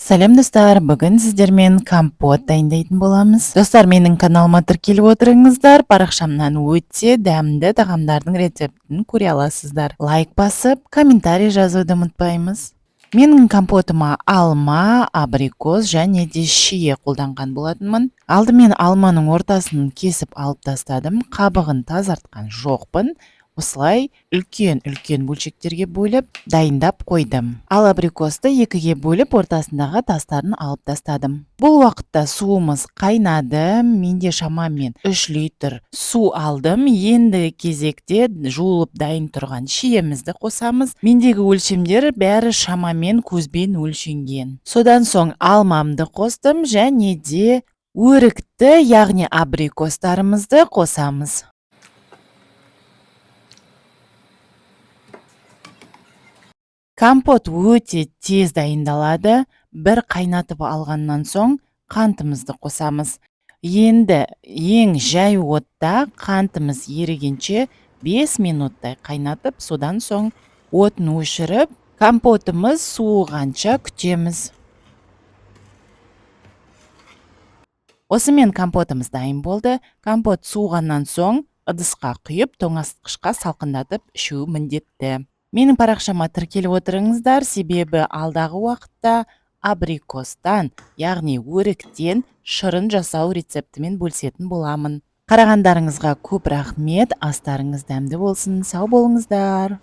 Сәлем достар, бүгін сіздермен компот дайындайтын боламыз. Достар, менің каналыма тіркеліп отырыңыздар. Парақшамнан өте дәмді тағамдардың рецептін көре аласыздар. Лайк басып, комментарий жазуды ұмытпаймыз. Менің компотыма алма, абрикос және де шие қолданған болатынмын. Алдымен алманың ортасын кесіп алып тастадым. Қабығын тазартқан жоқпын. Осылай үлкен бөлшектерге бөліп дайындап қойдым. Ал абрикосты екіге бөліп ортасындағы тастарын алып тастадым. Бұл уақытта суымыз қайнады. Менде шамамен 3 литр су алдым. Енді кезекте жуылып дайын тұрған шиемізді қосамыз. Мендегі өлшемдер бәрі шамамен көзбен өлшенген. Содан соң алмамды қостым және де өрікті, яғни абрикостарымызды қосамыз. Компот өте тез дайындалады. Бір қайнатып алғаннан соң қантымызды қосамыз. Енді ең жай отта қантымыз ерігенше 5 минуттай қайнатып, содан соң отын өшіріп, компотымыз суығанша күтеміз. Осымен компотымыз дайын болды. Компот суығаннан соң ыдысқа құйып, тоңазытқышқа салқындатып ішу міндетті. Менің парақшама тіркеліп отырыңыздар, себебі алдағы уақытта абрикостан, яғни өріктен шырын жасау рецептімен бөлісетін боламын. Қарағандарыңызға көп рахмет. Астарыңыз дәмді болсын. Сау болыңыздар.